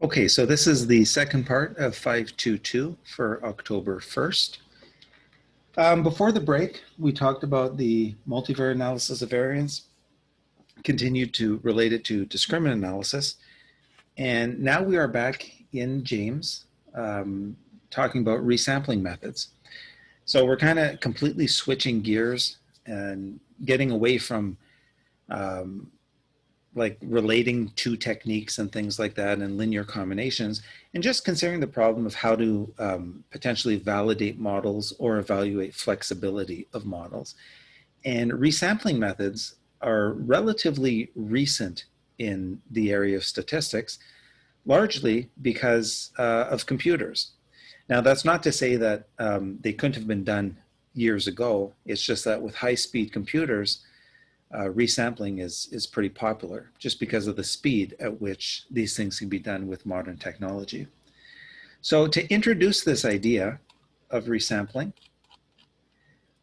Okay, so this is the second part of 522 for October 1st. Before the break, we talked about the multivariate analysis of variance, continued to relate it to discriminant analysis, and now we are back in James talking about resampling methods. So we're kind of completely switching gears and getting away from um, like relating to techniques and things like that and linear combinations, and just considering the problem of how to potentially validate models or evaluate flexibility of models. And resampling methods are relatively recent in the area of statistics, largely because of computers. Now, that's not to say that they couldn't have been done years ago. It's just that with high-speed computers, resampling is pretty popular just because of the speed at which these things can be done with modern technology. So to introduce this idea of resampling,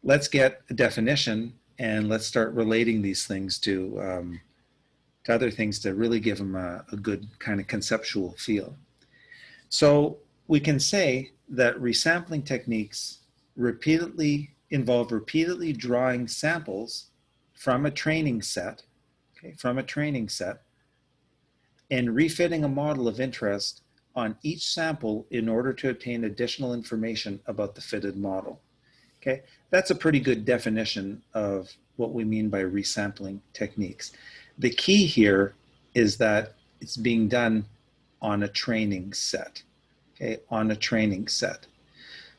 let's get a definition and let's start relating these things to other things to really give them a good kind of conceptual feel. So we can say that resampling techniques involve repeatedly drawing samples from a training set, and refitting a model of interest on each sample in order to obtain additional information about the fitted model. Okay, that's a pretty good definition of what we mean by resampling techniques. The key here is that it's being done on a training set, okay, on a training set.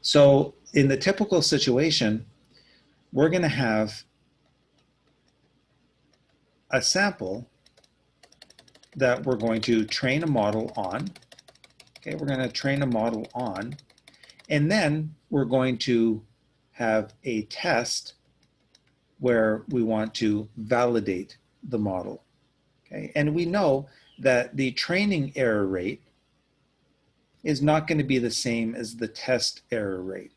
So in the typical situation, we're going to have a sample that we're going to train a model on. Okay, we're going to train a model on, and then we're going to have a test where we want to validate the model. Okay, and we know that the training error rate is not going to be the same as the test error rate.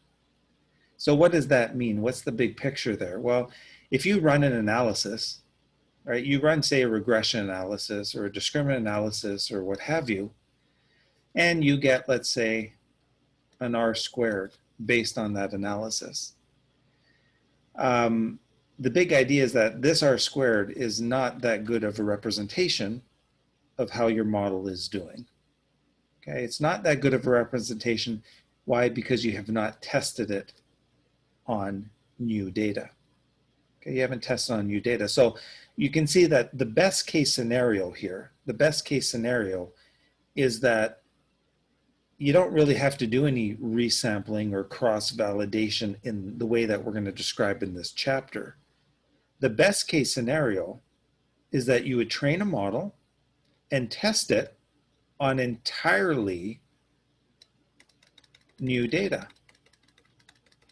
So what does that mean? What's the big picture there? Well, if you run an analysis, right, you run, say, a regression analysis or a discriminant analysis or what have you, and you get, let's say, an R squared based on that analysis. The big idea is that this R squared is not that good of a representation of how your model is doing. Okay, it's not that good of a representation. Why? Because you have not tested it on new data. Okay, you haven't tested on new data. So you can see that the best case scenario here, the best case scenario is that you don't really have to do any resampling or cross-validation in the way that we're going to describe in this chapter. The best case scenario is that you would train a model and test it on entirely new data,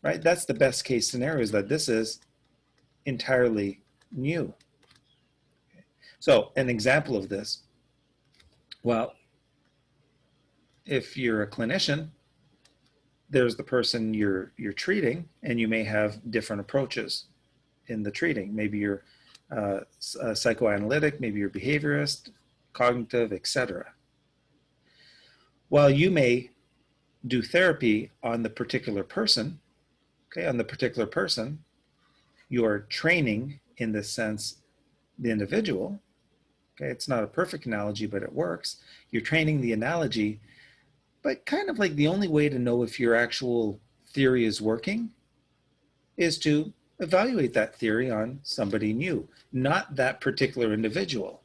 right? That's the best case scenario, is that this is entirely new. So an example of this, well, if you're a clinician, there's the person you're treating, and you may have different approaches in the treating. Maybe you're psychoanalytic, maybe you're behaviorist, cognitive, etc. Well, you may do therapy on the particular person, okay, on the particular person. You're training, in this sense, the individual. Okay, it's not a perfect analogy, but it works. You're training the analogy, but kind of like the only way to know if your actual theory is working is to evaluate that theory on somebody new, not that particular individual.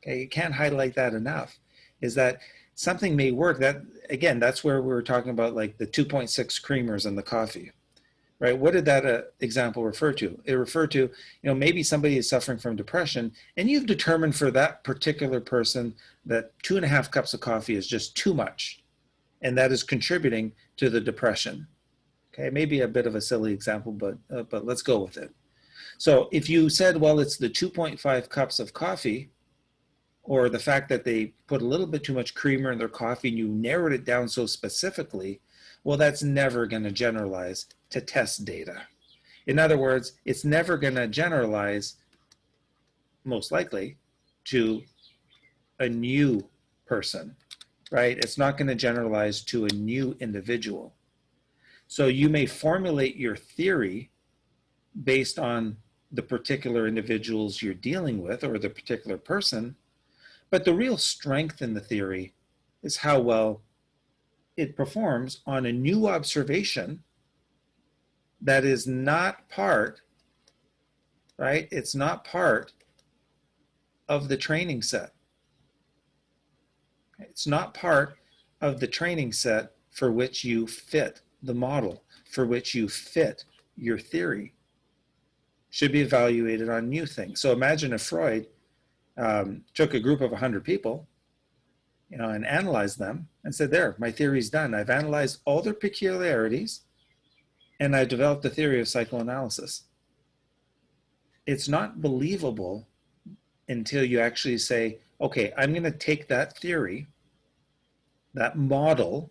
Okay, you can't highlight that enough, is that something may work. That, again, that's where we were talking about like the 2.6 creamers in the coffee, right? What did that example refer to? It referred to, maybe somebody is suffering from depression, and you've determined for that particular person that 2.5 cups of coffee is just too much, and that is contributing to the depression. Okay, maybe a bit of a silly example, but let's go with it. So if you said, well, it's the 2.5 cups of coffee, or the fact that they put a little bit too much creamer in their coffee, and you narrowed it down so specifically, well, that's never going to generalize to test data. In other words, it's never going to generalize, most likely, to a new person, right? It's not going to generalize to a new individual. So you may formulate your theory based on the particular individuals you're dealing with or the particular person, but the real strength in the theory is how well it performs on a new observation that is not part, right? It's not part of the training set. It's not part of the training set for which you fit the model, for which you fit your theory. Should be evaluated on new things. So imagine if Freud took a group of 100 people, and analyzed them and said, there, my theory's done. I've analyzed all their peculiarities and I developed a theory of psychoanalysis. It's not believable until you actually say, okay, I'm going to take that theory, that model,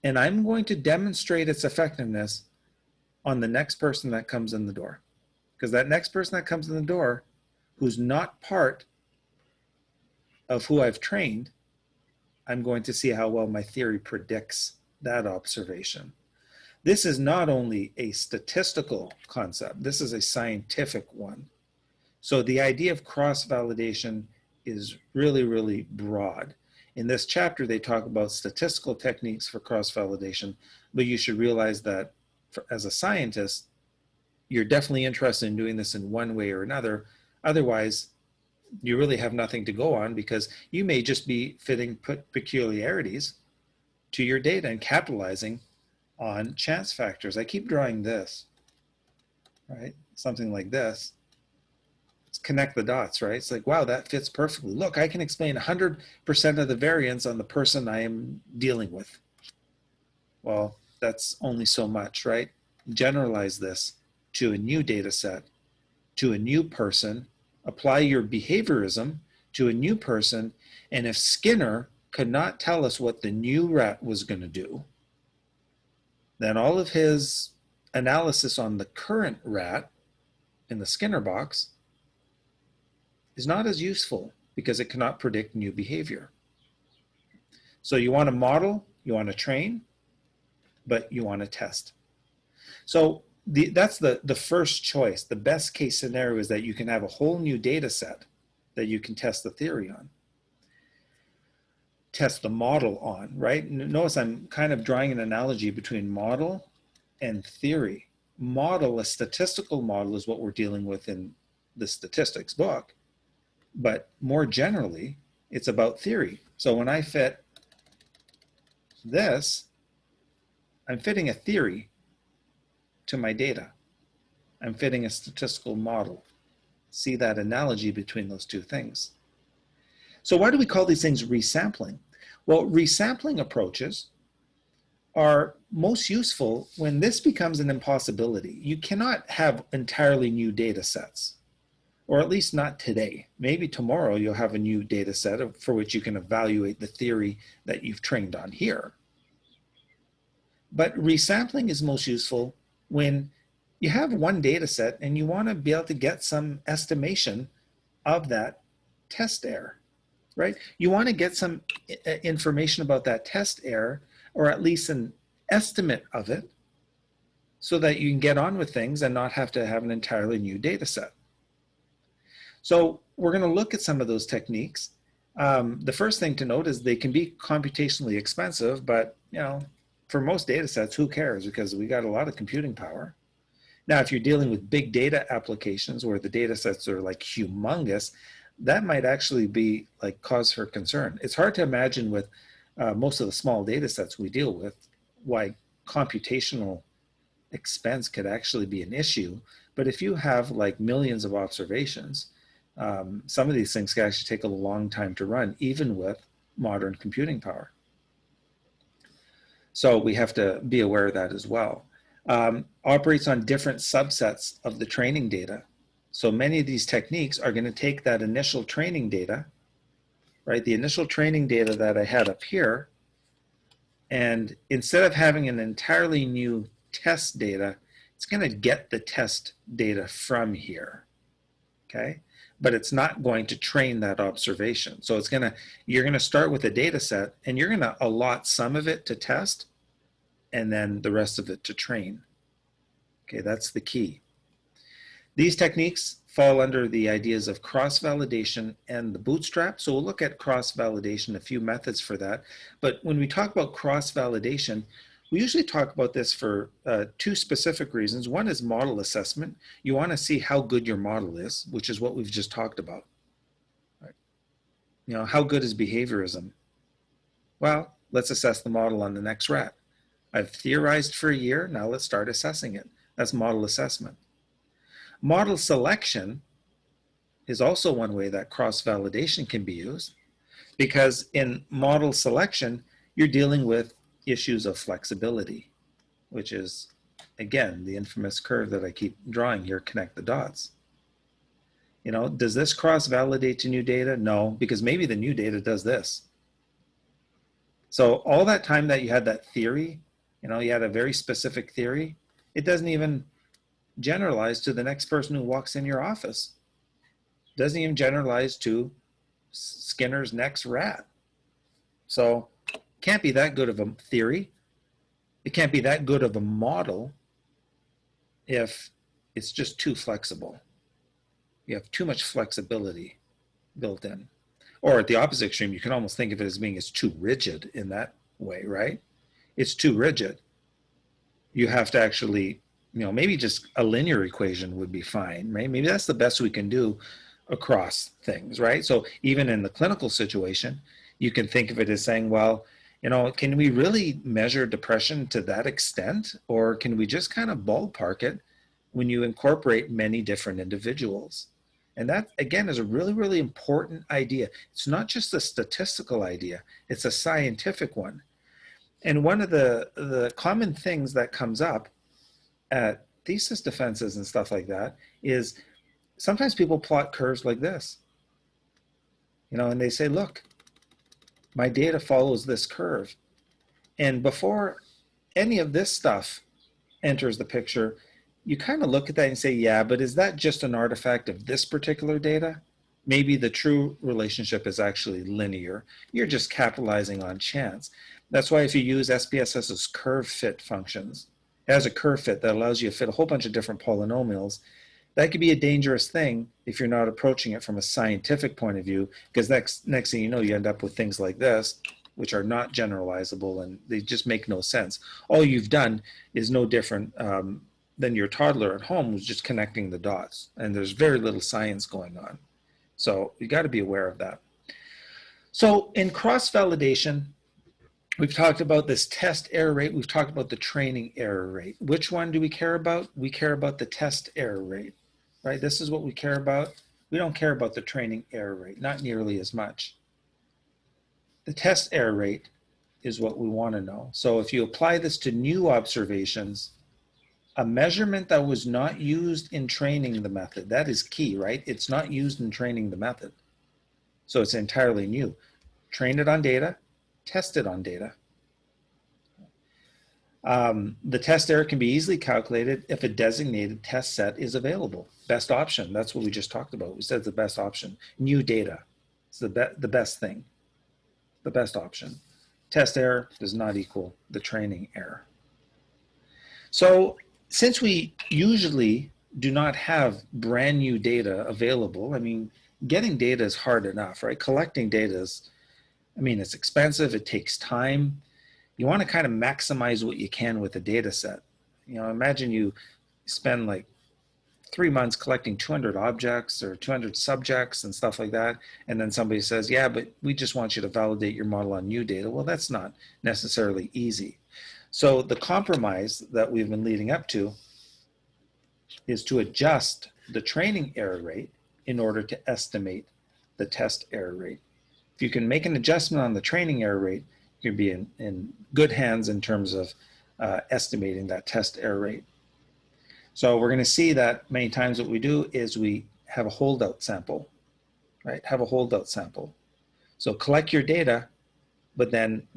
and I'm going to demonstrate its effectiveness on the next person that comes in the door. Because that next person that comes in the door, who's not part of who I've trained, I'm going to see how well my theory predicts that observation. This is not only a statistical concept, this is a scientific one. So the idea of cross-validation is really, really broad. In this chapter, they talk about statistical techniques for cross-validation, but you should realize that as a scientist, you're definitely interested in doing this in one way or another. Otherwise, you really have nothing to go on because you may just be fitting peculiarities to your data and capitalizing on chance factors. I keep drawing this, right? Something like this. Let's connect the dots, right? It's like, wow, that fits perfectly. Look, I can explain 100% of the variance on the person I am dealing with. Well, that's only so much, right? Generalize this to a new data set, to a new person, apply your behaviorism to a new person, and if Skinner could not tell us what the new rat was going to do, then all of his analysis on the current rat in the Skinner box is not as useful because it cannot predict new behavior. So you want to model, you want to train, but you want to test. So that's the first choice. The best case scenario is that you can have a whole new data set that you can test the theory on, test the model on, right? Notice I'm kind of drawing an analogy between model and theory. Model, a statistical model, is what we're dealing with in the statistics book, but more generally, it's about theory. So when I fit this, I'm fitting a theory to my data. I'm fitting a statistical model. See that analogy between those two things. So why do we call these things resampling? Well, resampling approaches are most useful when this becomes an impossibility. You cannot have entirely new data sets, or at least not today. Maybe tomorrow you'll have a new data set for which you can evaluate the theory that you've trained on here. But resampling is most useful when you have one data set and you want to be able to get some estimation of that test error, right? You want to get some information about that test error, or at least an estimate of it, so that you can get on with things and not have to have an entirely new data set. So we're going to look at some of those techniques. The first thing to note is they can be computationally expensive, but for most data sets, who cares? Because we got a lot of computing power. Now, if you're dealing with big data applications where the data sets are like humongous, that might actually be like cause for concern. It's hard to imagine with most of the small data sets we deal with why computational expense could actually be an issue. But if you have like millions of observations, some of these things can actually take a long time to run, even with modern computing power. So we have to be aware of that as well. Operates on different subsets of the training data. So many of these techniques are going to take that initial training data, right? The initial training data that I had up here, and instead of having an entirely new test data, it's going to get the test data from here, okay? but it's not going to train that observation. So you're gonna start with a data set and you're gonna allot some of it to test and then the rest of it to train. Okay, that's the key. These techniques fall under the ideas of cross-validation and the bootstrap. So we'll look at cross-validation, a few methods for that. But when we talk about cross-validation, we usually talk about this for two specific reasons. One is model assessment. You want to see how good your model is, which is what we've just talked about. Right? You know, how good is behaviorism? Well, let's assess the model on the next rat. I've theorized for a year, now let's start assessing it. That's model assessment. Model selection is also one way that cross-validation can be used, because in model selection, you're dealing with issues of flexibility, which is, again, the infamous curve that I keep drawing here, connect the dots. You know, does this cross-validate to new data? No, because maybe the new data does this. So all that time that you had that theory, you know, you had a very specific theory, it doesn't even generalize to the next person who walks in your office. Doesn't even generalize to Skinner's next rat. So it can't be that good of a theory. It can't be that good of a model if it's just too flexible. You have too much flexibility built in. Or at the opposite extreme, you can almost think of it as being it's too rigid in that way, right? It's too rigid. You have to actually, you know, maybe just a linear equation would be fine, right? Maybe that's the best we can do across things, right? So even in the clinical situation, you can think of it as saying, well, you know, can we really measure depression to that extent? Or can we just kind of ballpark it when you incorporate many different individuals? And that, again, is a really, really important idea. It's not just a statistical idea, it's a scientific one. And one of the common things that comes up at thesis defenses and stuff like that is sometimes people plot curves like this, you know, and they say, look, my data follows this curve. And before any of this stuff enters the picture, you kind of look at that and say, yeah, but is that just an artifact of this particular data? Maybe the true relationship is actually linear. You're just capitalizing on chance. That's why if you use SPSS's curve fit functions, it has a curve fit that allows you to fit a whole bunch of different polynomials. That could be a dangerous thing if you're not approaching it from a scientific point of view, because next thing you know, you end up with things like this, which are not generalizable and they just make no sense. All you've done is no different than your toddler at home who's just connecting the dots, and there's very little science going on. So you got to be aware of that. So in cross-validation, we've talked about this test error rate. We've talked about the training error rate. Which one do we care about? We care about the test error rate, right? This is what we care about. We don't care about the training error rate, not nearly as much. The test error rate is what we want to know. So if you apply this to new observations, a measurement that was not used in training the method, that is key, right? It's not used in training the method. So it's entirely new. Train it on data, test it on data. The test error can be easily calculated if a designated test set is available. Best option, that's what we just talked about. We said the best option. New data, it's the best thing, the best option. Test error does not equal the training error. So since we usually do not have brand new data available, I mean, getting data is hard enough, right? Collecting data is, I mean, it's expensive, it takes time. You want to kind of maximize what you can with a data set. You know, imagine you spend like 3 months collecting 200 objects or 200 subjects and stuff like that, and then somebody says, yeah, but we just want you to validate your model on new data. Well, that's not necessarily easy. So the compromise that we've been leading up to is to adjust the training error rate in order to estimate the test error rate. If you can make an adjustment on the training error rate, you'll be in good hands in terms of estimating that test error rate. So we're going to see that many times what we do is we have a holdout sample, right? Have a holdout sample. So collect your data, but then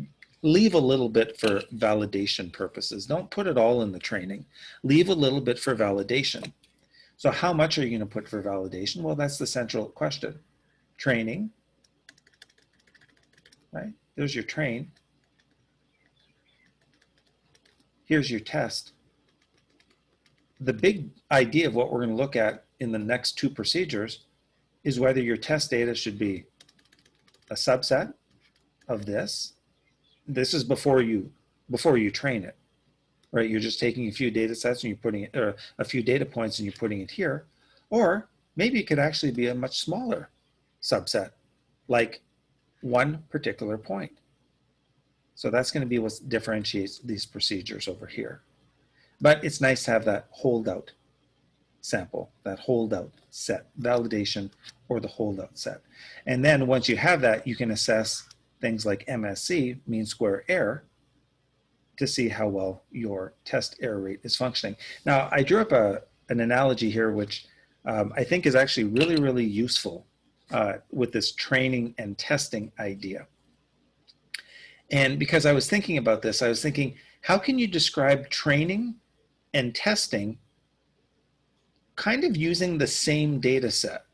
leave a little bit for validation purposes. Don't put it all in the training. Leave a little bit for validation. So how much are you going to put for validation? Well, that's the central question. Training, right? There's your train. Here's your test. The big idea of what we're going to look at in the next two procedures is whether your test data should be a subset of this. This is before you train it, right? You're just taking a few data sets and you're putting it, or a few data points and you're putting it here. Or maybe it could actually be a much smaller subset, like one particular point. So that's going to be what differentiates these procedures over here. But it's nice to have that holdout sample, that holdout set, validation or the holdout set. And then once you have that, you can assess things like MSE, mean square error, to see how well your test error rate is functioning. Now, I drew up an analogy here, which I think is actually really, really useful with this training and testing idea. And because I was thinking about this, I was thinking, how can you describe training and testing kind of using the same data set?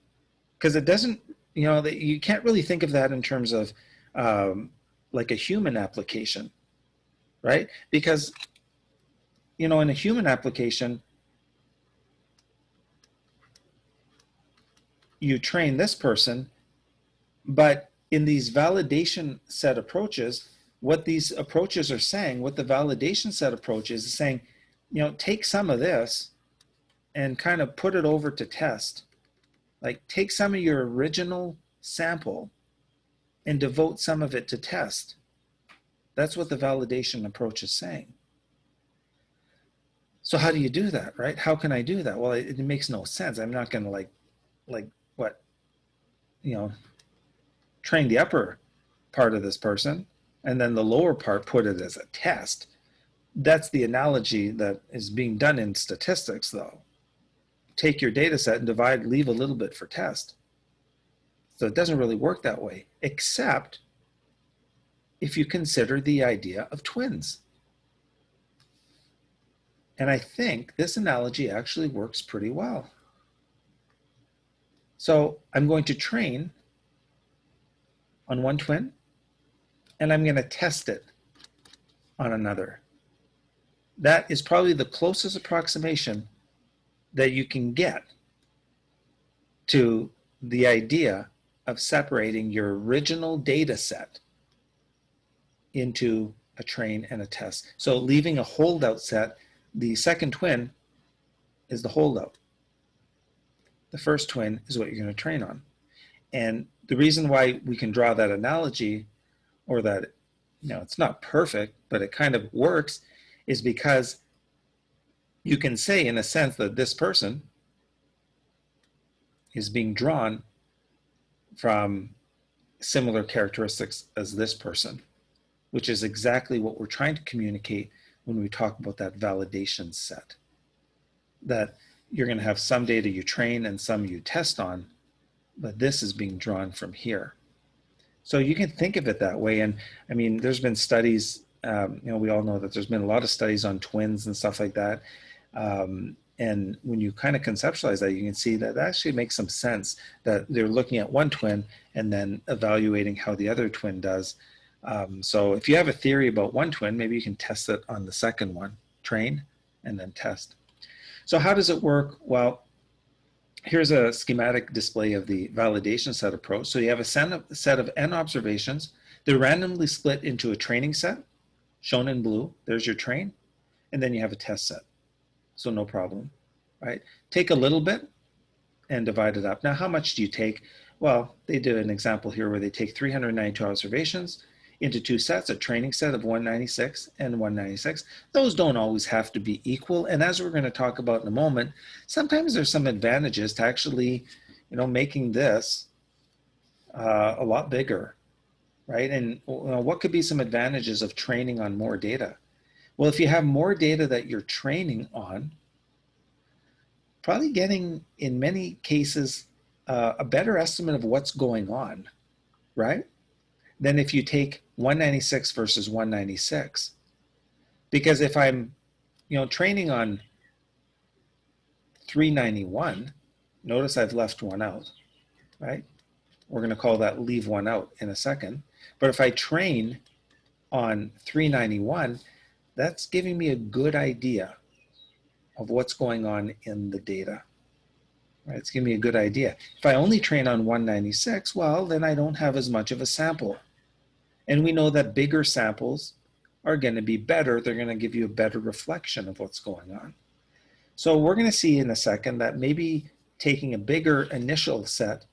Because it doesn't, you can't really think of that in terms of like a human application, right? Because, in a human application, you train this person, but in these validation set approaches, what these approaches are saying, what the validation set approach is saying, take some of this and kind of put it over to test. Like take some of your original sample and devote some of it to test. That's what the validation approach is saying. So how do you do that, right? How can I do that? Well, it makes no sense. I'm not going to train the upper part of this person and then the lower part put it as a test. That's the analogy that is being done in statistics, though. Take your data set and divide, leave a little bit for test. So it doesn't really work that way, except if you consider the idea of twins. And I think this analogy actually works pretty well. So I'm going to train on one twin, and I'm going to test it on another. That is probably the closest approximation that you can get to the idea of separating your original data set into a train and a test. So leaving a holdout set, the second twin is the holdout. The first twin is what you're going to train on. And the reason why we can draw that analogy, or that, it's not perfect, but it kind of works, is because you can say in a sense that this person is being drawn from similar characteristics as this person, which is exactly what we're trying to communicate when we talk about that validation set. That you're going to have some data you train and some you test on, but this is being drawn from here. So you can think of it that way. And I mean, there's been studies, we all know that there's been a lot of studies on twins and stuff like that. And when you kind of conceptualize that, you can see that actually makes some sense, that they're looking at one twin and then evaluating how the other twin does. So if you have a theory about one twin, maybe you can test it on the second one, train and then test. So how does it work? Well, here's a schematic display of the validation set approach. So you have a set of n observations. They're randomly split into a training set, shown in blue. There's your train. And then you have a test set. So no problem, right? Take a little bit and divide it up. Now, how much do you take? Well, they did an example here where they take 392 observations into two sets, a training set of 196 and 196. Those don't always have to be equal. And as we're going to talk about in a moment, sometimes there's some advantages to actually, making this a lot bigger, right? And what could be some advantages of training on more data? Well, if you have more data that you're training on, probably getting, in many cases, a better estimate of what's going on, right? Than if you take 196 versus 196. Because if I'm, training on 391, notice I've left one out, right? We're going to call that leave one out in a second. But if I train on 391, that's giving me a good idea of what's going on in the data. Right? It's giving me a good idea. If I only train on 196, well, then I don't have as much of a sample. And we know that bigger samples are going to be better. They're going to give you a better reflection of what's going on. So we're going to see in a second that maybe taking a bigger initial set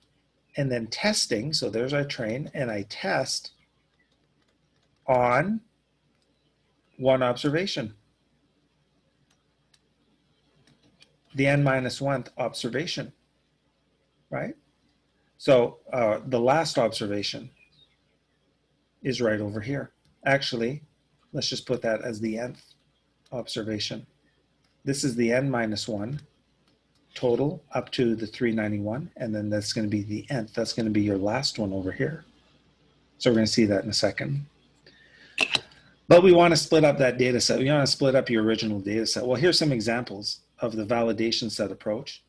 and then testing, so there's our train, and I test on one observation, the n-1th observation, right? So the last observation is right over here. Actually, let's just put that as the nth observation. This is the n-1 total up to the 391, and then that's going to be the nth. That's going to be your last one over here. So we're going to see that in a second. But we want to split up that data set. We want to split up your original data set. Well, here's some examples of the validation set approach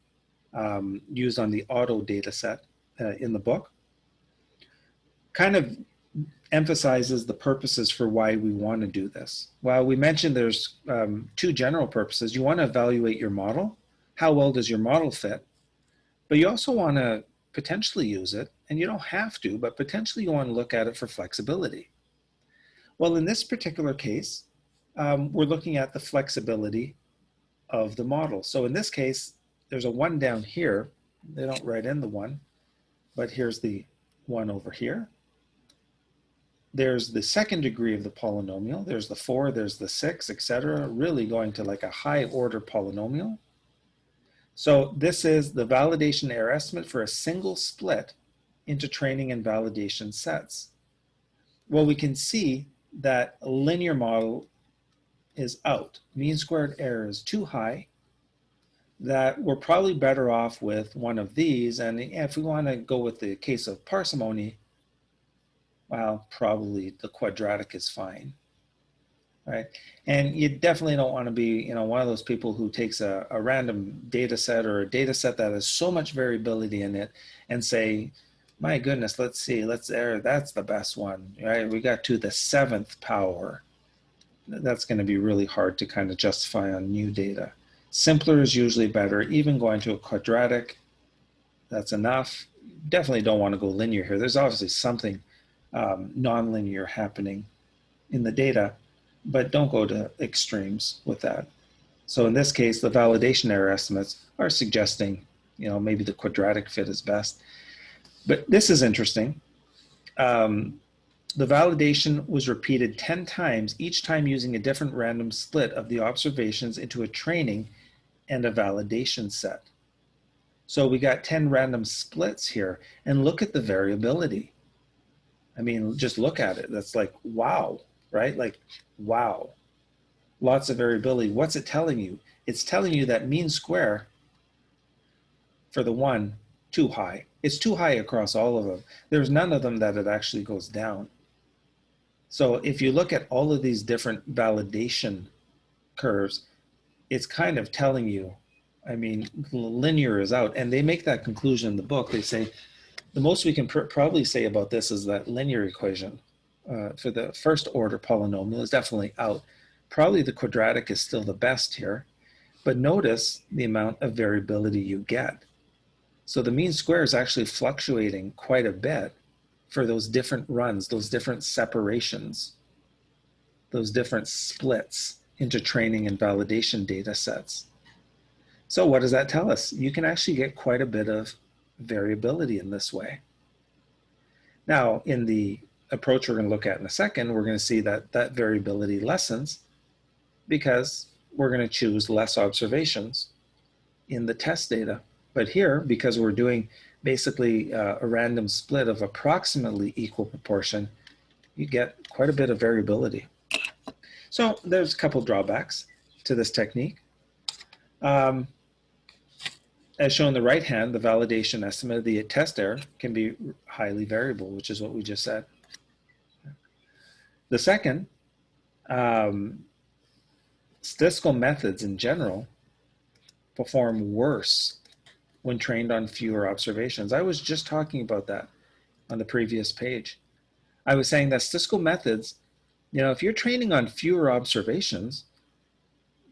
used on the auto data set in the book. Kind of emphasizes the purposes for why we want to do this. Well, we mentioned there's two general purposes. You want to evaluate your model. How well does your model fit? But you also want to potentially use it, and you don't have to, but potentially you want to look at it for flexibility. Well, in this particular case, we're looking at the flexibility of the model. So in this case, there's a 1 down here. They don't write in the 1, but here's the 1 over here. There's the second degree of the polynomial. There's the 4, there's the 6, etc. Really going to like a high order polynomial. So this is the validation error estimate for a single split into training and validation sets. Well, we can see that a linear model is out. Mean squared error is too high, that we're probably better off with one of these. And if we want to go with the case of parsimony, well, probably the quadratic is fine, right? And you definitely don't want to be, one of those people who takes a random data set or a data set that has so much variability in it and say, my goodness, let's see, that's the best one, right? We got to the 7th power. That's going to be really hard to kind of justify on new data. Simpler is usually better. Even going to a quadratic, that's enough. Definitely don't want to go linear here. There's obviously something nonlinear happening in the data, but don't go to extremes with that. So in this case, the validation error estimates are suggesting, maybe the quadratic fit is best. But this is interesting. The validation was repeated 10 times, each time using a different random split of the observations into a training and a validation set. So we got 10 random splits here, and look at the variability. I mean, just look at it. That's like, wow, right? Like, wow. Lots of variability. What's it telling you? It's telling you that mean square for the 1, too high. It's too high across all of them. There's none of them that it actually goes down. So if you look at all of these different validation curves, it's kind of telling you, I mean, linear is out. And they make that conclusion in the book. They say, the most we can probably say about this is that linear equation for the first order polynomial is definitely out. Probably the quadratic is still the best here, but notice the amount of variability you get. So the mean square is actually fluctuating quite a bit for those different runs, those different separations, those different splits into training and validation data sets. So what does that tell us? You can actually get quite a bit of variability in this way. Now, in the approach we're going to look at in a second, we're going to see that that variability lessens because we're going to choose less observations in the test data. But here, because we're doing basically a random split of approximately equal proportion, you get quite a bit of variability. So there's a couple drawbacks to this technique. As shown in the right hand, the validation estimate of the test error can be highly variable, which is what we just said. The second, statistical methods in general perform worse when trained on fewer observations. I was just talking about that on the previous page. I was saying that statistical methods, if you're training on fewer observations,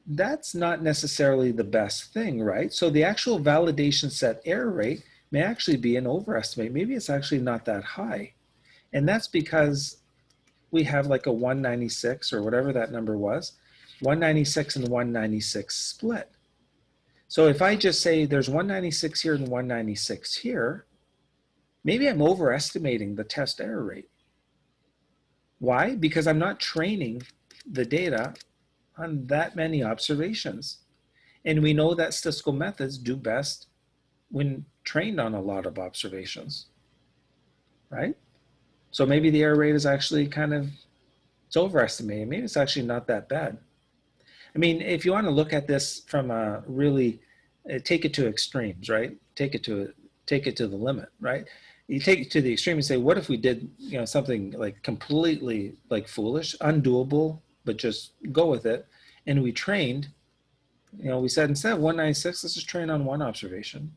that's not necessarily the best thing, right? So the actual validation set error rate may actually be an overestimate. Maybe it's actually not that high. And that's because we have like a 196 or whatever that number was, 196 and 196 split. So if I just say there's 196 here and 196 here, maybe I'm overestimating the test error rate. Why? Because I'm not training the data on that many observations. And we know that statistical methods do best when trained on a lot of observations, right? So maybe the error rate is actually it's overestimated. Maybe it's actually not that bad. I mean, if you want to look at this from a really, take it to extremes, right? Take it to the limit, right? You take it to the extreme and say, what if we did, something like completely like foolish, undoable, but just go with it. And we trained, we said instead of 196, let's just train on one observation,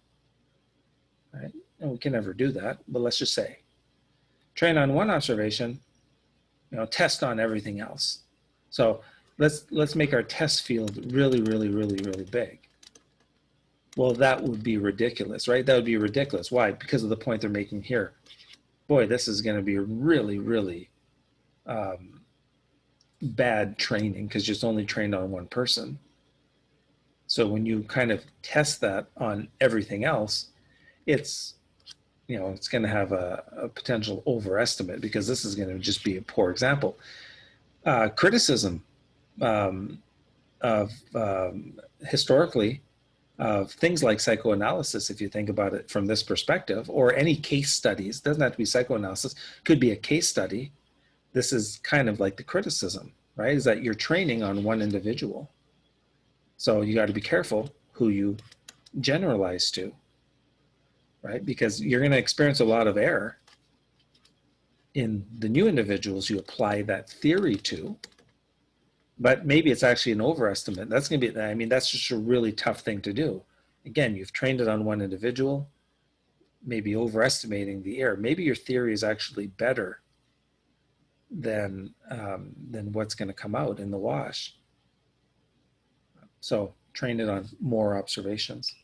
right? And we can never do that, but let's just say, train on one observation, test on everything else. So let's make our test field really, really, really, really big. Well, that would be ridiculous, right? That would be ridiculous. Why? Because of the point they're making here. Boy, this is going to be really, really bad training because it's only trained on one person. So when you kind of test that on everything else, it's going to have a potential overestimate because this is going to just be a poor example. Criticism of historically of things like psychoanalysis, if you think about it from this perspective, or any case studies, doesn't have to be psychoanalysis, could be a case study. This is kind of like the criticism, right? Is that you're training on one individual. So you got to be careful who you generalize to, right? Because you're going to experience a lot of error in the new individuals you apply that theory to, but maybe it's actually an overestimate. That's going to be, that's just a really tough thing to do. Again, you've trained it on one individual, maybe overestimating the error. Maybe your theory is actually better than what's going to come out in the wash. So train it on more observations.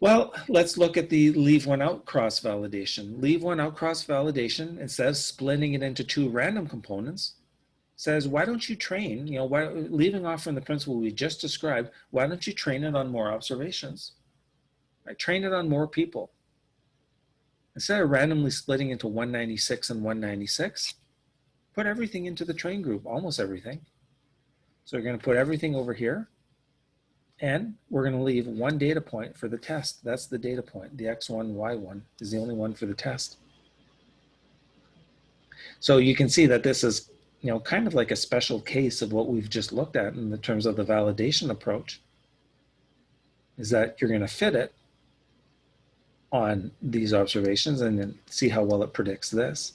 Well, let's look at the leave one out cross validation. Leave one out cross validation, instead of splitting it into two random components, says, why don't you train, leaving off from the principle we just described, why don't you train it on more observations? Right? Train it on more people. Instead of randomly splitting into 196 and 196, put everything into the train group, almost everything. So we're going to put everything over here, and we're going to leave one data point for the test. That's the data point. The X1, Y1 is the only one for the test. So you can see that this is kind of like a special case of what we've just looked at in the terms of the validation approach, is that you're going to fit it on these observations and then see how well it predicts this.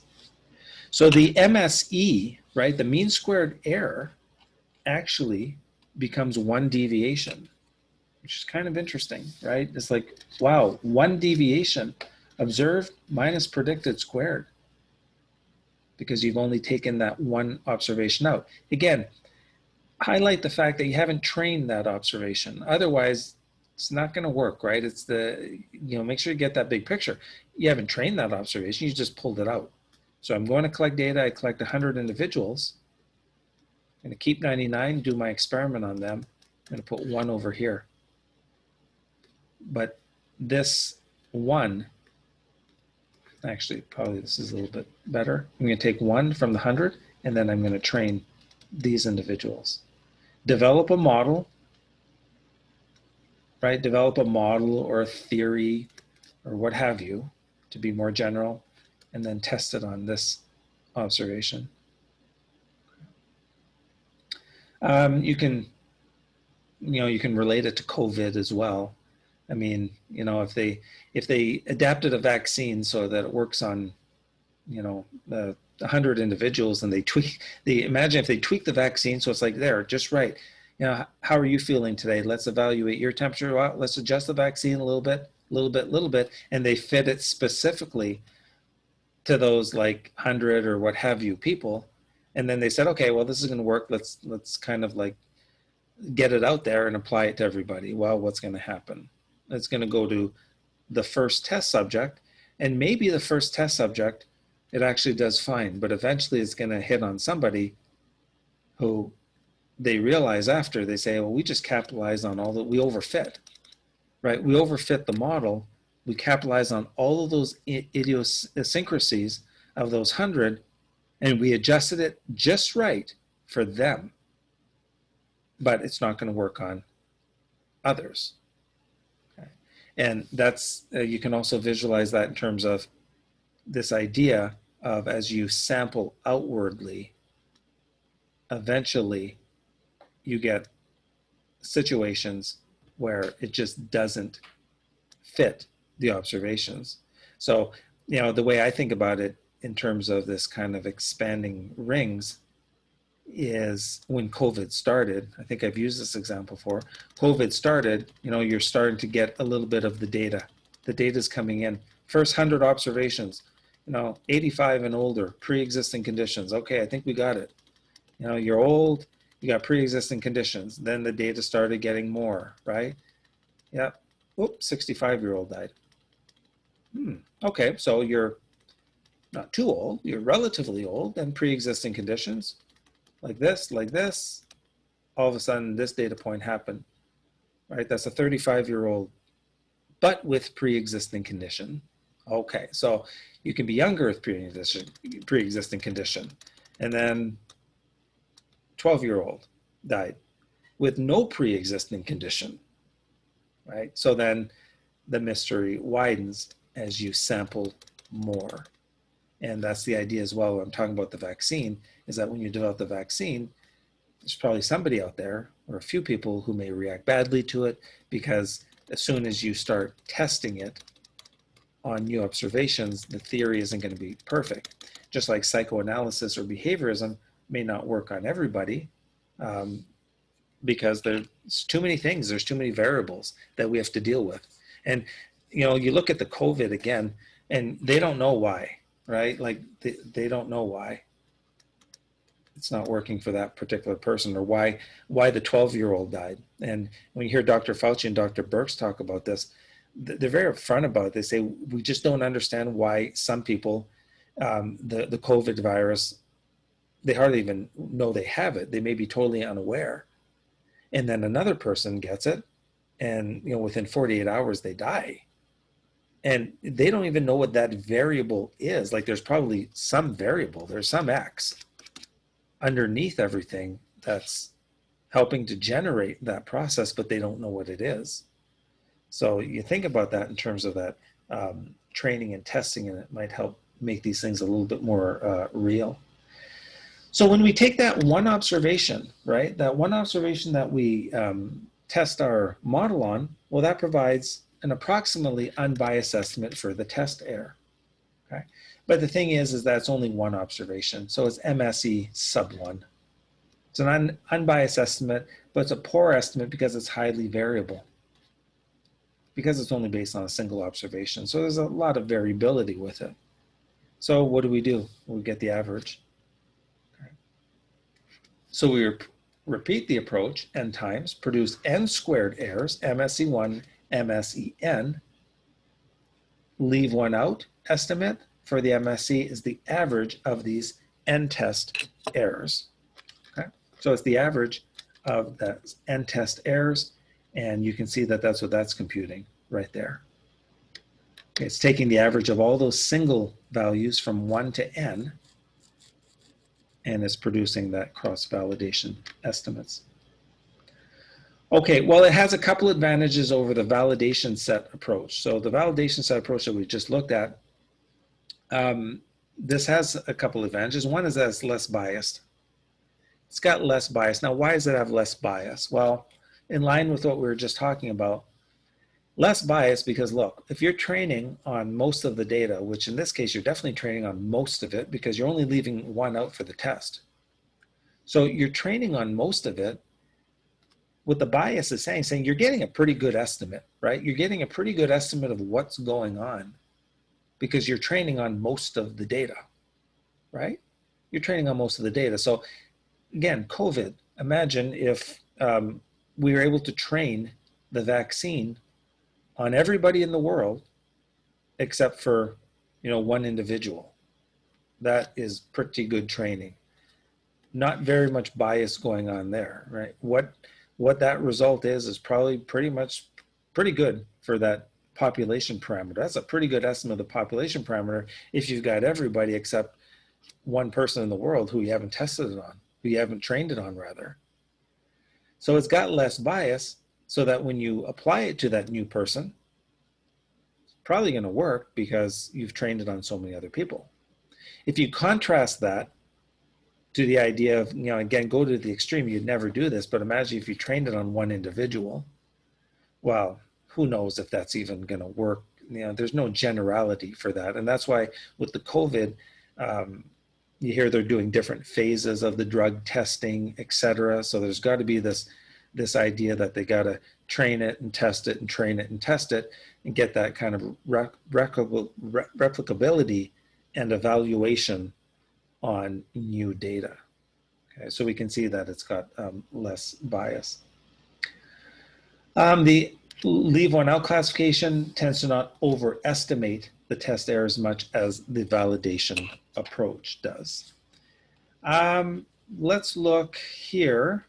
So the MSE, right, the mean squared error, actually becomes one deviation, which is kind of interesting, right? It's like, wow, one deviation observed minus predicted squared, because you've only taken that one observation out. Again, highlight the fact that you haven't trained that observation. Otherwise, it's not going to work, right? It's make sure you get that big picture. You haven't trained that observation, you just pulled it out. So I'm going to collect data, I collect 100 individuals. I'm going to keep 99, do my experiment on them. I'm going to put 1 over here. But this 1, actually, probably this is a little bit better. I'm going to take 1 from the 100, and then I'm going to train these individuals. Develop a model, right? Develop a model or a theory or what have you to be more general, and then test it on this observation. You can relate it to COVID as well. I mean, if they adapted a vaccine so that it works on, 100 individuals, and imagine if they tweak the vaccine so it's like there, just right. how are you feeling today? Let's evaluate your temperature. Well, let's adjust the vaccine a little bit, little bit, and they fit it specifically to those like 100 or what have you people. And then they said, okay, well, this is going to work. Let's kind of like get it out there and apply it to everybody. Well, what's going to happen? It's going to go to the first test subject, and maybe the first test subject, it actually does fine, but eventually it's going to hit on somebody who they realize after, they say, well, we just capitalized on all that, we overfit, right? We overfit the model. We capitalize on all of those idiosyncrasies of those 100, and we adjusted it just right for them, but it's not going to work on others. Okay. And that's, you can also visualize that in terms of this idea of, as you sample outwardly, eventually you get situations where it just doesn't fit the observations. So, the way I think about it in terms of this kind of expanding rings is when COVID started. I think I've used this example before. COVID started, you're starting to get a little bit of the data. The data is coming in. First 100 observations, 85 and older, pre-existing conditions. Okay, I think we got it. You're old, you got pre-existing conditions. Then the data started getting more, right? Yeah. Oops, 65-year-old died. Okay, so you're not too old. You're relatively old, and pre-existing conditions like this. All of a sudden, this data point happened, right? That's a 35-year-old, but with pre-existing condition. Okay, so you can be younger with pre-existing condition. And then 12-year-old died with no pre-existing condition, right? So then the mystery widens as you sample more. And that's the idea as well when I'm talking about the vaccine, is that when you develop the vaccine, there's probably somebody out there or a few people who may react badly to it, because as soon as you start testing it on new observations, the theory isn't going to be perfect. Just like psychoanalysis or behaviorism may not work on everybody, because there's too many things, there's too many variables that we have to deal with. And you look at the COVID again, and they don't know why, right? Like they don't know why it's not working for that particular person, or why the 12-year-old died. And when you hear Dr. Fauci and Dr. Birx talk about this, they're very upfront about it. They say, we just don't understand why some people, the COVID virus, they hardly even know they have it. They may be totally unaware. And then another person gets it, and within 48 hours they die. And they don't even know what that variable is. Like, there's probably some variable, there's some X underneath everything that's helping to generate that process, but they don't know what it is. So you think about that in terms of that training and testing, and it might help make these things a little bit more real. So when we take that one observation, right, that one observation that we test our model on, well, that provides an approximately unbiased estimate for the test error. Okay, but the thing is that's only one observation, so it's MSE sub 1. It's an unbiased estimate, but it's a poor estimate because it's highly variable, because it's only based on a single observation. So there's a lot of variability with it. So what do? We get the average. Okay. So we repeat the approach n times, produce n squared errors, MSE1, MSEN, leave one out. Estimate for the MSE is the average of these n test errors. Okay, so it's the average of the n test errors, and you can see that that's what that's computing right there. Okay, it's taking the average of all those single values from 1 to n, and it's producing that cross-validation estimates. Okay, well, it has a couple advantages over the validation set approach. So the validation set approach that we just looked at, this has a couple advantages. One is that it's less biased. It's got less bias. Now, why does it have less bias? Well, in line with what we were just talking about, less bias because, look, if you're training on most of the data, which in this case, you're definitely training on most of it because you're only leaving one out for the test. So you're training on most of it. what the bias is saying you're getting a pretty good estimate, right? You're getting a pretty good estimate of what's going on because you're training on most of the data, right? You're training on most of the data. So again, COVID, imagine if we were able to train the vaccine on everybody in the world except for, one individual. That is pretty good training. Not very much bias going on there, right? What that result is probably pretty good for that population parameter. That's a pretty good estimate of the population parameter if you've got everybody except one person in the world who you haven't tested it on, who you haven't trained it on, rather. So it's got less bias so that when you apply it to that new person, it's probably going to work because you've trained it on so many other people. If you contrast that to the idea of, again, go to the extreme, you'd never do this, but imagine if you trained it on one individual. Well, who knows if that's even going to work? There's no generality for that. And that's why with the COVID, you hear they're doing different phases of the drug testing, et cetera. So there's got to be this idea that they got to train it and test it and train it and test it and get that kind of replicability and evaluation on new data. Okay, so we can see that it's got less bias. The leave one out classification tends to not overestimate the test error as much as the validation approach does. Let's look here.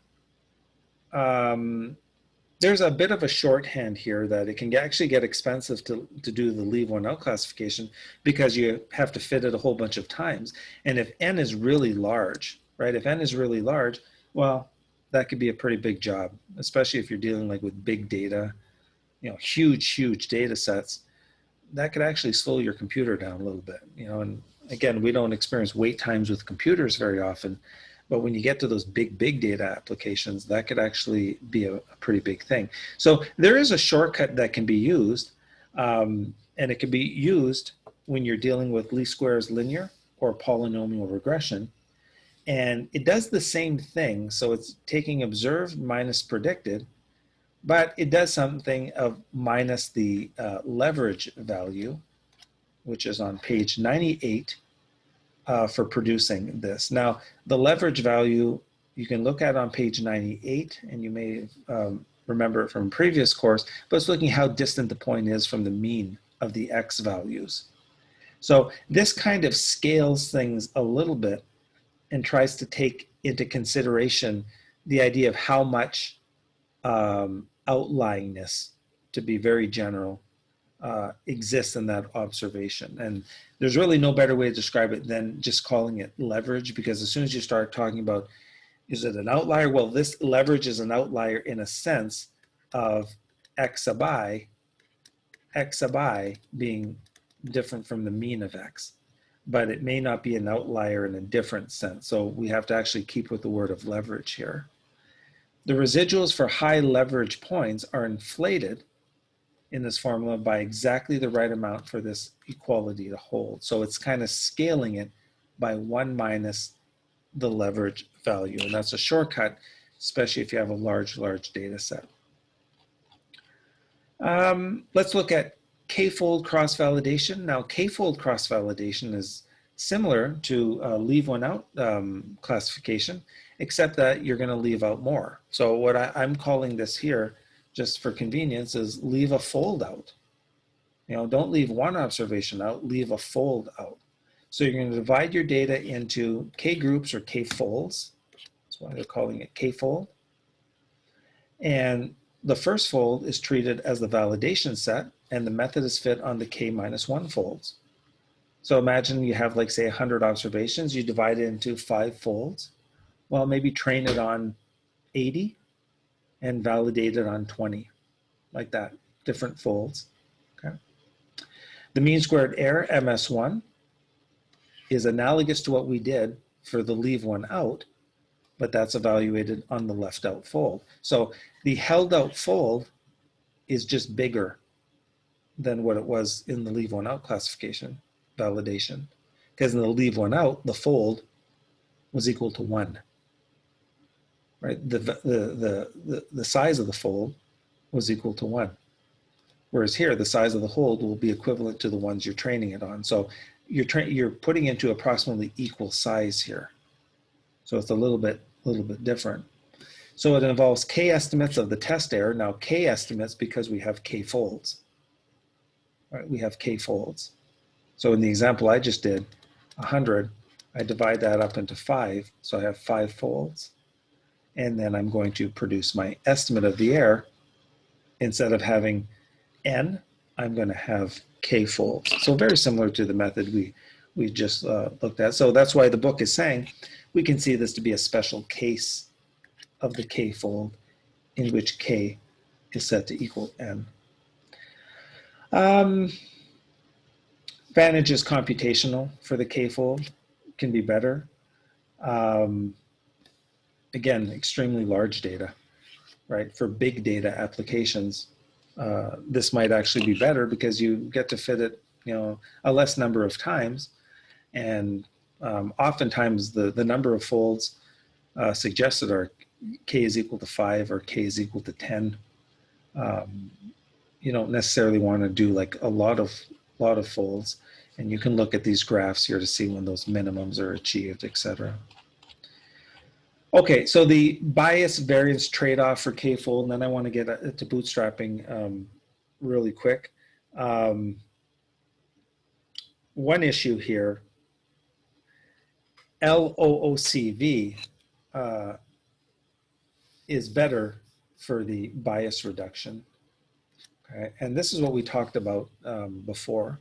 There's a bit of a shorthand here that it can actually get expensive to do the leave one out classification because you have to fit it a whole bunch of times. And if N is really large, right? If N is really large, well, that could be a pretty big job, especially if you're dealing with big data, huge data sets. That could actually slow your computer down a little bit, and again, we don't experience wait times with computers very often, but when you get to those big data applications, that could actually be a pretty big thing. So there is a shortcut that can be used, and it can be used when you're dealing with least squares linear or polynomial regression. And it does the same thing. So it's taking observed minus predicted, but it does something of minus the leverage value, which is on page 98 for producing this. Now, the leverage value you can look at on page 98, and you may remember it from a previous course, but it's looking how distant the point is from the mean of the X values. So this kind of scales things a little bit and tries to take into consideration the idea of how much outlyingness, to be very general, exists in that observation. And there's really no better way to describe it than just calling it leverage, because as soon as you start talking about, is it an outlier? Well, this leverage is an outlier in a sense of X sub I being different from the mean of X, but it may not be an outlier in a different sense. So we have to actually keep with the word of leverage here. The residuals for high leverage points are inflated in this formula by exactly the right amount for this equality to hold. So it's kind of scaling it by 1 minus the leverage value. And that's a shortcut, especially if you have a large data set. Let's look at k-fold cross-validation. Now, k-fold cross-validation is similar to leave one out classification, except that you're going to leave out more. So what I'm calling this here, just for convenience, is leave a fold out. Don't leave one observation out, leave a fold out. So you're going to divide your data into k groups or k folds. That's why they're calling it k-fold. And the first fold is treated as the validation set, and the method is fit on the k-1 folds. So imagine you have, like, say, 100 observations. You divide it into 5 folds. Well, maybe train it on 80 and validate it on 20, like that, different folds. Okay. The mean squared error, MS1, is analogous to what we did for the leave one out, but that's evaluated on the left out fold. So the held out fold is just bigger than what it was in the leave one out classification validation, because in the leave one out, the fold was equal to 1. right? The size of the fold was equal to 1. Whereas here, the size of the hold will be equivalent to the ones you're training it on. So you're putting into approximately equal size here. So it's a little bit different. So it involves K estimates of the test error. Now K estimates because we have K folds. Right? We have K folds. So in the example I just did, 100, I divide that up into 5. So I have 5 folds. And then I'm going to produce my estimate of the error. Instead of having N, I'm going to have K folds. So very similar to the method we just looked at. So that's why the book is saying we can see this to be a special case of the K fold in which K is set to equal N. Vantage is computational for the K fold, can be better. Again, extremely large data, right? For big data applications, this might actually be better because you get to fit it, a less number of times. And oftentimes the number of folds suggested are K is equal to 5 or K is equal to 10. You don't necessarily want to do like a lot of folds. And you can look at these graphs here to see when those minimums are achieved, etc. Okay, so the bias variance trade-off for K-fold, and then I want to get to bootstrapping really quick. One issue here, LOOCV is better for the bias reduction. Okay, and this is what we talked about before.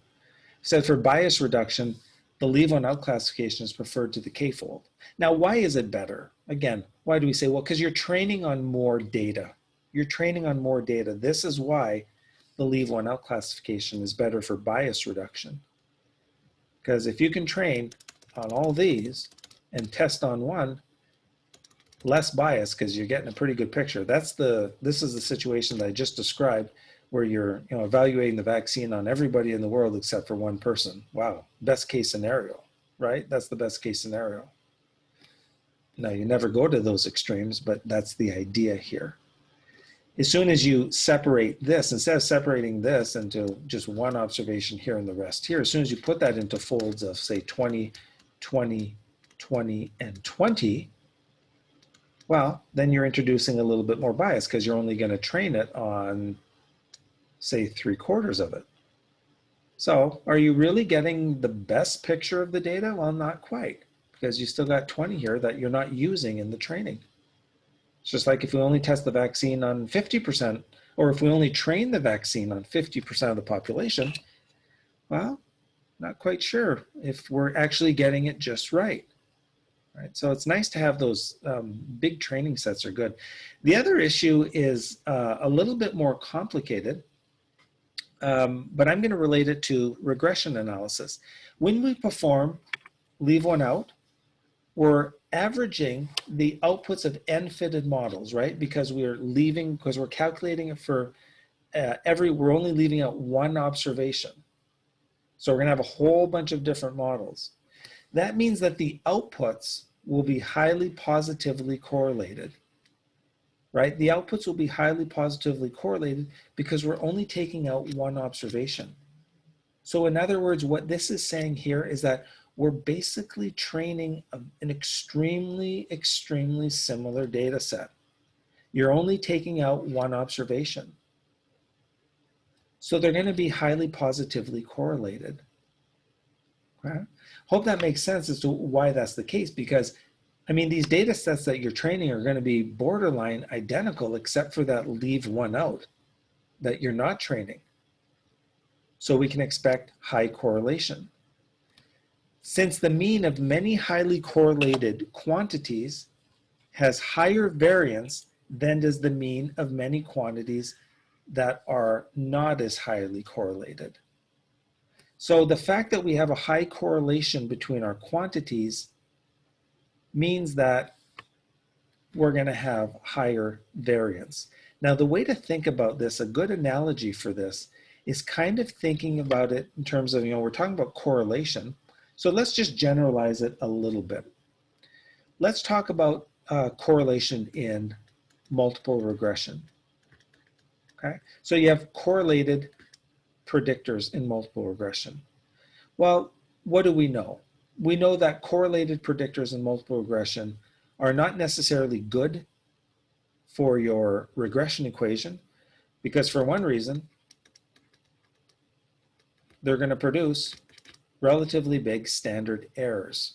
Said for bias reduction, the leave one out classification is preferred to the K-fold. Now, why is it better? Again, why do we say, well, because you're training on more data. You're training on more data. This is why the leave one out classification is better for bias reduction. Because if you can train on all these and test on one, less bias because you're getting a pretty good picture. This is the situation that I just described where you're evaluating the vaccine on everybody in the world except for one person. Wow, best case scenario, right? That's the best case scenario. Now, you never go to those extremes, but that's the idea here. As soon as you separate this, instead of separating this into just one observation here and the rest here, as soon as you put that into folds of, say, 20, 20, 20, and 20, well, then you're introducing a little bit more bias because you're only going to train it on, say, 3/4 of it. So are you really getting the best picture of the data? Well, not quite, because you still got 20 here that you're not using in the training. It's just like if we only test the vaccine on 50%, or if we only train the vaccine on 50% of the population, well, not quite sure if we're actually getting it just right. Right? So it's nice to have those big training sets are good. The other issue is a little bit more complicated, but I'm going to relate it to regression analysis. When we perform leave one out, we're averaging the outputs of n-fitted models, right? Because we're calculating it for we're only leaving out one observation. So we're going to have a whole bunch of different models. That means that the outputs will be highly positively correlated, right? The outputs will be highly positively correlated because we're only taking out one observation. So in other words, what this is saying here is that we're basically training an extremely, extremely similar data set. You're only taking out one observation. So they're going to be highly positively correlated. Okay? Hope that makes sense as to why that's the case, because I mean, these data sets that you're training are going to be borderline identical except for that leave one out that you're not training. So we can expect high correlation. Since the mean of many highly correlated quantities has higher variance than does the mean of many quantities that are not as highly correlated. So the fact that we have a high correlation between our quantities means that we're going to have higher variance. Now, the way to think about this, a good analogy for this, is kind of thinking about it in terms of, we're talking about correlation. So let's just generalize it a little bit. Let's talk about correlation in multiple regression. Okay, so you have correlated predictors in multiple regression. Well, what do we know? We know that correlated predictors in multiple regression are not necessarily good for your regression equation, because for one reason, they're going to produce relatively big standard errors.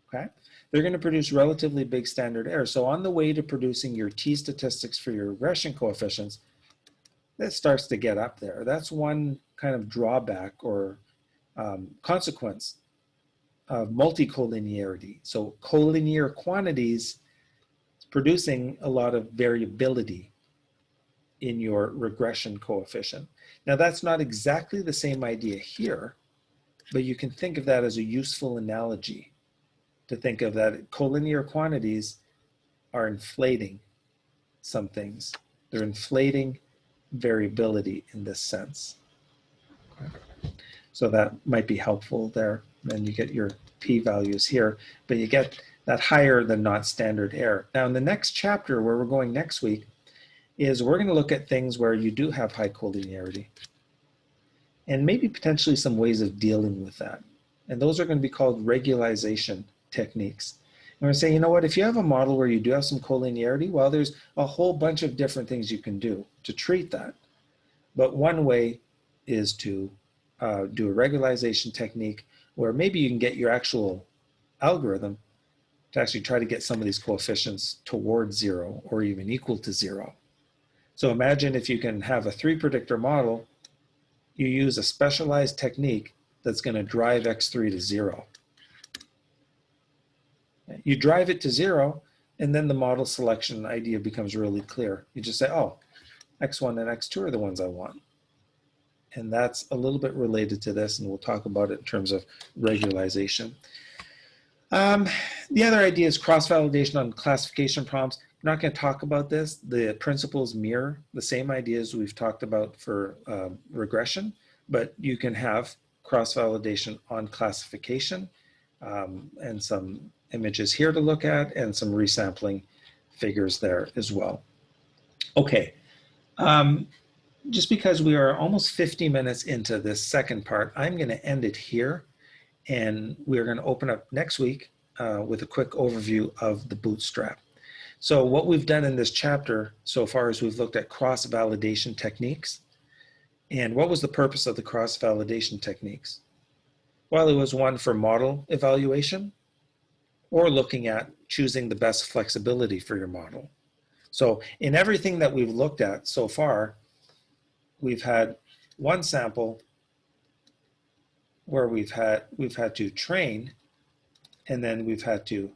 Okay, they're going to produce relatively big standard errors. So on the way to producing your t-statistics for your regression coefficients, that starts to get up there. That's one kind of drawback or consequence of multicollinearity. So collinear quantities producing a lot of variability in your regression coefficient. Now that's not exactly the same idea here, but you can think of that as a useful analogy to think of that collinear quantities are inflating some things. They're inflating variability in this sense. Okay. So that might be helpful there. Then you get your p-values here, but you get that higher than not standard error. Now in the next chapter where we're going next week is we're going to look at things where you do have high collinearity and maybe potentially some ways of dealing with that. And those are going to be called regularization techniques. And we're going to say, you know what, if you have a model where you do have some collinearity, well, there's a whole bunch of different things you can do to treat that. But one way is to do a regularization technique where maybe you can get your actual algorithm to actually try to get some of these coefficients towards zero or even equal to zero. So imagine if you can have a 3 predictor model, you use a specialized technique that's going to drive X3 to 0. You drive it to 0, and then the model selection idea becomes really clear. You just say, oh, X1 and X2 are the ones I want. And that's a little bit related to this, and we'll talk about it in terms of regularization. The other idea is cross-validation on classification problems. I'm not going to talk about this. The principles mirror the same ideas we've talked about for regression, but you can have cross-validation on classification and some images here to look at and some resampling figures there as well. Okay, just because we are almost 50 minutes into this second part, I'm going to end it here, and we're going to open up next week with a quick overview of the bootstrap. So what we've done in this chapter so far is we've looked at cross-validation techniques. And what was the purpose of the cross-validation techniques? Well, it was one for model evaluation or looking at choosing the best flexibility for your model. So in everything that we've looked at so far, we've had one sample where we've had to train, and then we've had to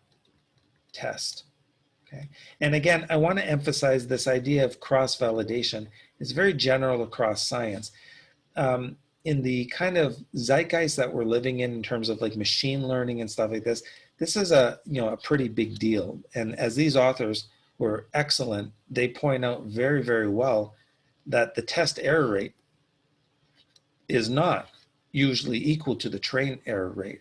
test. Okay. And again, I want to emphasize this idea of cross-validation. It's very general across science. In the kind of zeitgeist that we're living in terms of like machine learning and stuff like this, this is a pretty big deal. And as these authors were excellent, they point out very, very well that the test error rate is not usually equal to the train error rate.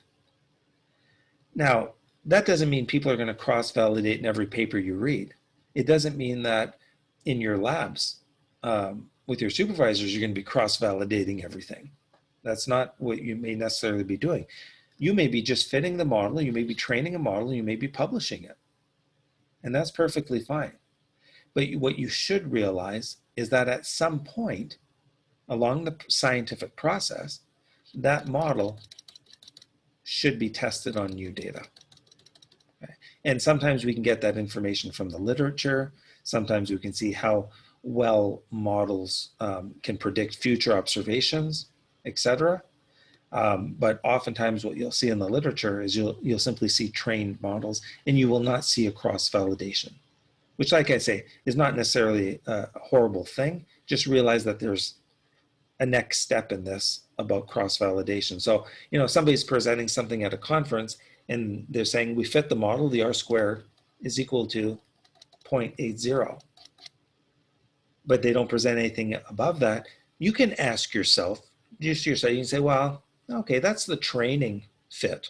Now, that doesn't mean people are going to cross-validate in every paper you read. It doesn't mean that in your labs with your supervisors, you're going to be cross-validating everything. That's not what you may necessarily be doing. You may be just fitting the model, you may be training a model, you may be publishing it. And that's perfectly fine. But what you should realize is that at some point along the scientific process, that model should be tested on new data. Okay. And sometimes we can get that information from the literature. Sometimes we can see how well models can predict future observations, etc. But oftentimes what you'll see in the literature is you'll simply see trained models, and you will not see a cross-validation, which, like I say, is not necessarily a horrible thing. Just realize that there's a next step in this about cross-validation. So, somebody's presenting something at a conference and they're saying we fit the model, the R squared is equal to 0.80, but they don't present anything above that. You can ask yourself, you can say, well, okay, that's the training fit.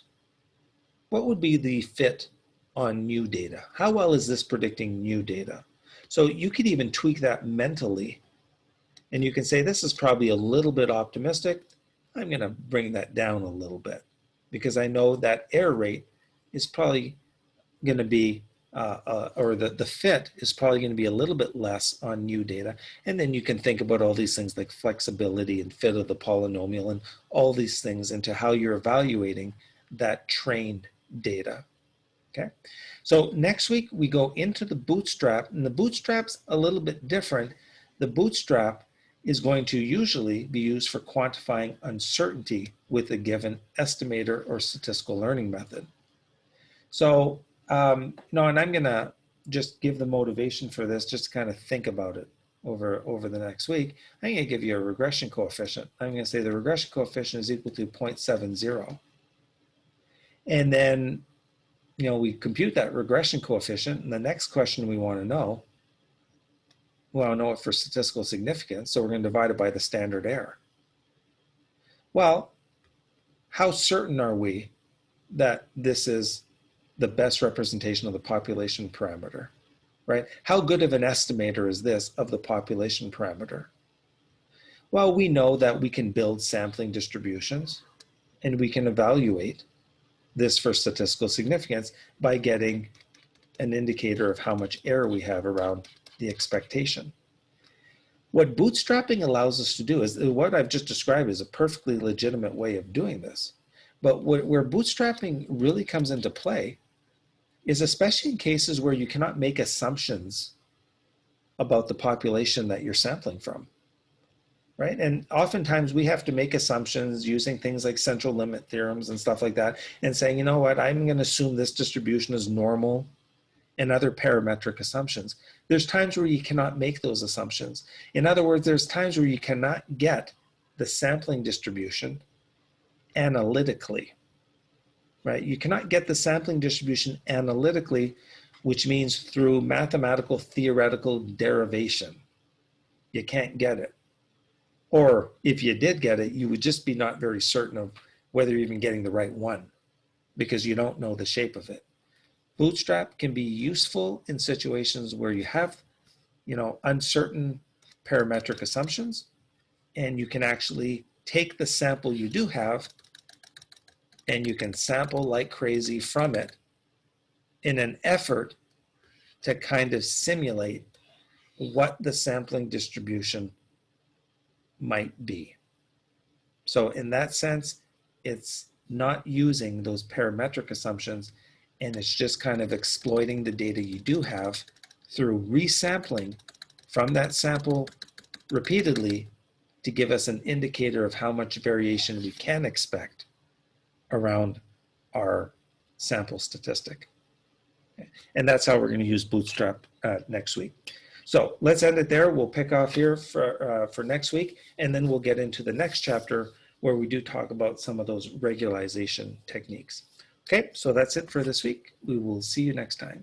What would be the fit on new data? How well is this predicting new data? So you could even tweak that mentally, and you can say, this is probably a little bit optimistic. I'm going to bring that down a little bit because I know that error rate is probably going to be, or the fit is probably going to be a little bit less on new data. And then you can think about all these things like flexibility and fit of the polynomial and all these things into how you're evaluating that trained data. Okay, so next week we go into the bootstrap, and the bootstrap's a little bit different. The bootstrap is going to usually be used for quantifying uncertainty with a given estimator or statistical learning method. So, and I'm going to just give the motivation for this, just to kind of think about it over the next week. I'm going to give you a regression coefficient. I'm going to say the regression coefficient is equal to 0.70. And then, we compute that regression coefficient, and the next question we want to know it for statistical significance, so we're going to divide it by the standard error. Well, how certain are we that this is the best representation of the population parameter, right? How good of an estimator is this of the population parameter? Well, we know that we can build sampling distributions, and we can evaluate this for statistical significance by getting an indicator of how much error we have around the expectation. What bootstrapping allows us to do is what I've just described is a perfectly legitimate way of doing this. But where bootstrapping really comes into play is especially in cases where you cannot make assumptions about the population that you're sampling from. Right? And oftentimes we have to make assumptions using things like central limit theorems and stuff like that, and saying, you know what, I'm going to assume this distribution is normal, and other parametric assumptions. There's times where you cannot make those assumptions. In other words, there's times where you cannot get the sampling distribution analytically, right? You cannot get the sampling distribution analytically, which means through mathematical theoretical derivation. You can't get it. Or if you did get it, you would just be not very certain of whether you're even getting the right one because you don't know the shape of it. Bootstrap can be useful in situations where you have, uncertain parametric assumptions, and you can actually take the sample you do have and you can sample like crazy from it in an effort to kind of simulate what the sampling distribution might be. So in that sense, it's not using those parametric assumptions, and it's just kind of exploiting the data you do have through resampling from that sample repeatedly to give us an indicator of how much variation we can expect around our sample statistic. And that's how we're going to use Bootstrap next week. So let's end it there. We'll pick off here for next week, and then we'll get into the next chapter where we do talk about some of those regularization techniques. Okay, so that's it for this week. We will see you next time.